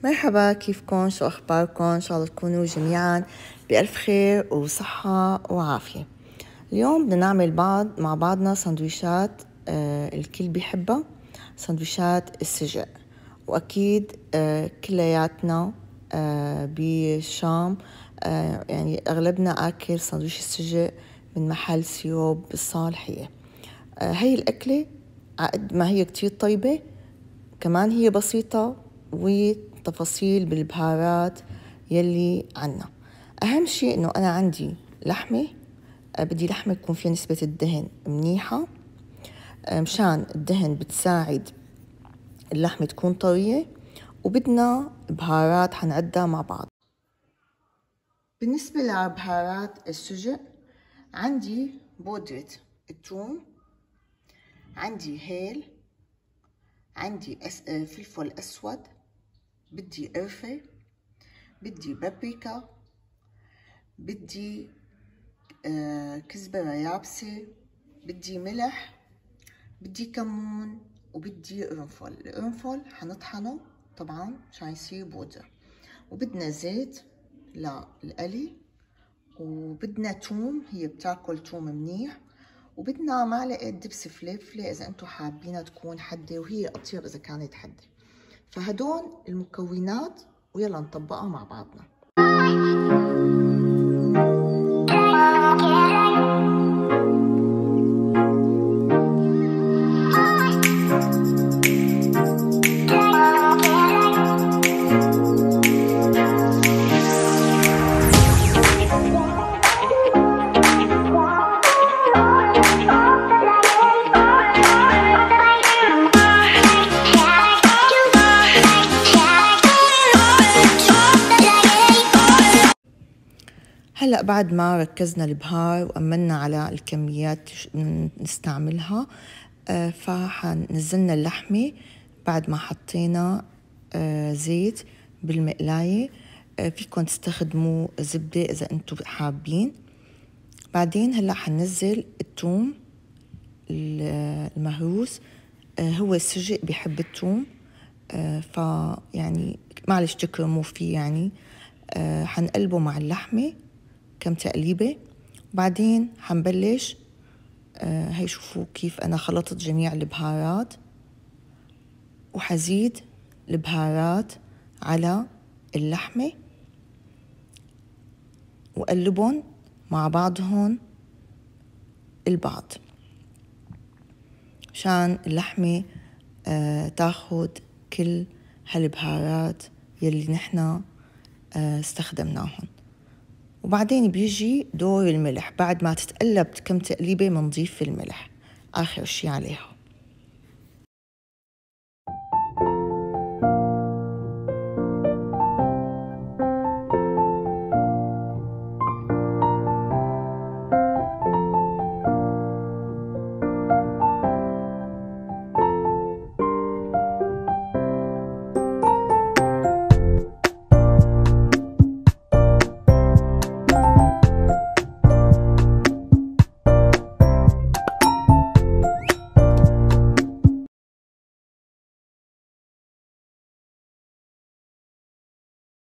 مرحبا، كيفكن؟ شو أخباركن؟ إن شاء الله تكونوا جميعا بألف خير وصحة وعافية. اليوم بدنا نعمل مع بعضنا سندويشات الكل بيحبها، سندويشات السجق. وأكيد كلياتنا بالشام يعني أغلبنا آكل سندويش السجق من محل سيوب بالصالحية. هي الأكلة عقد ما هي كتير طيبة، كمان هي بسيطة وتفاصيل بالبهارات يلي عنا. أهم شيء إنه أنا عندي لحمة، بدي لحمة يكون فيها نسبة الدهن منيحة، مشان الدهن بتساعد اللحمة تكون طرية. وبدنا بهارات حنعدها مع بعض. بالنسبة لبهارات السجق عندي بودرة الثوم، عندي هيل، عندي فلفل أسود، بدي قرفة، بدي بابريكا، بدي كزبرة يابسة، بدي ملح، بدي كمون، وبدي قرنفل. القرنفل حنطحنه طبعا عشان يصير بودرة، وبدنا زيت للقلي، وبدنا توم، هي بتاكل توم منيح، وبدنا معلقة دبس فلفلة إذا أنتم حابينها تكون حدة، وهي أطيب إذا كانت حدة. فهدول المكونات ويلا نطبقها مع بعضنا. هلأ بعد ما ركزنا البهار وأمنا على الكميات نستعملها، فحنزلنا اللحمة بعد ما حطينا زيت بالمقلاية. فيكن تستخدموا زبدة إذا أنتم حابين. بعدين هلأ حننزل الثوم المهروس، هو السجق بيحب الثوم، فيعني معلش تكرموا فيه يعني. حنقلبه مع اللحمة كم تقليبة، وبعدين حنبلش. هي شوفوا كيف أنا خلطت جميع البهارات، وحزيد البهارات على اللحمة وقلبهم مع بعضهم البعض مشان اللحمة تاخد كل هالبهارات يلي نحنا استخدمناهم. وبعدين بيجي دور الملح، بعد ما تتقلب كم تقليبة منضيف الملح آخر شي عليها.